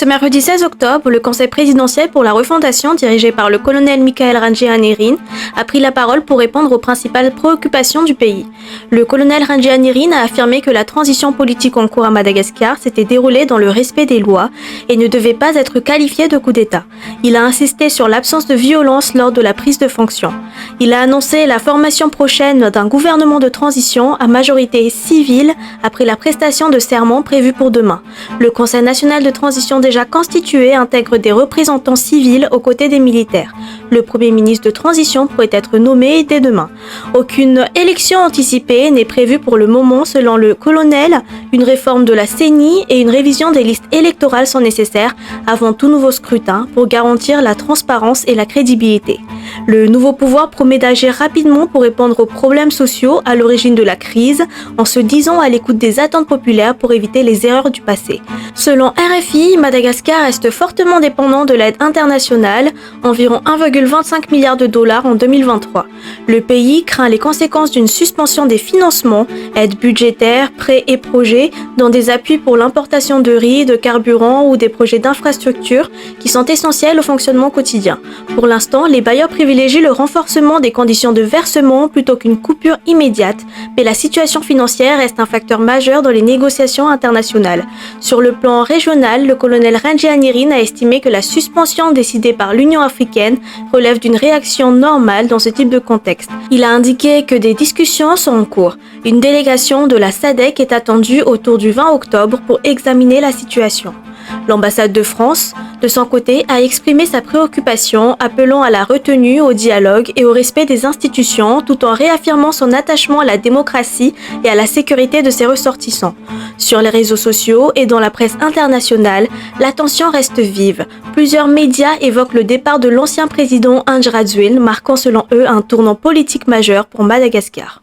Ce mercredi 16 octobre, le Conseil présidentiel pour la refondation, dirigé par le colonel Michael Randrianirina, a pris la parole pour répondre aux principales préoccupations du pays. Le colonel Randrianirina a affirmé que la transition politique en cours à Madagascar s'était déroulée dans le respect des lois et ne devait pas être qualifiée de coup d'État. Il a insisté sur l'absence de violence lors de la prise de fonction. Il a annoncé la formation prochaine d'un gouvernement de transition à majorité civile après la prestation de serment prévue pour demain. Le Conseil national de transition déjà constitué intègre des représentants civils aux côtés des militaires. Le Premier ministre de transition pourrait être nommé dès demain. Aucune élection anticipée n'est prévue pour le moment selon le colonel. Une réforme de la CENI et une révision des listes électorales sont nécessaires avant tout nouveau scrutin pour garantir la transparence et la crédibilité. Le nouveau pouvoir promet d'agir rapidement pour répondre aux problèmes sociaux à l'origine de la crise en se disant à l'écoute des attentes populaires pour éviter les erreurs du passé. Selon RFI, Madagascar reste fortement dépendant de l'aide internationale, environ 1,25 milliard de dollars en 2023. Le pays craint les conséquences d'une suspension des financements, aides budgétaires, prêts et projets, dont des appuis pour l'importation de riz, de carburant ou des projets d'infrastructures qui sont essentiels au fonctionnement quotidien. Pour l'instant, les bailleurs privilégient le renforcement des conditions de versement plutôt qu'une coupure immédiate, mais la situation financière reste un facteur majeur dans les négociations internationales. Sur le plan régional, le colonel Randrianirina a estimé que la suspension décidée par l'Union africaine relève d'une réaction normale dans ce type de contexte. Il a indiqué que des discussions sont en cours. Une délégation de la SADC est attendue autour du 20 octobre pour examiner la situation. L'ambassade de France, de son côté, a exprimé sa préoccupation, appelant à la retenue, au dialogue et au respect des institutions, tout en réaffirmant son attachement à la démocratie et à la sécurité de ses ressortissants. Sur les réseaux sociaux et dans la presse internationale, l'attention reste vive. Plusieurs médias évoquent le départ de l'ancien président Andry Rajoelina, marquant selon eux un tournant politique majeur pour Madagascar.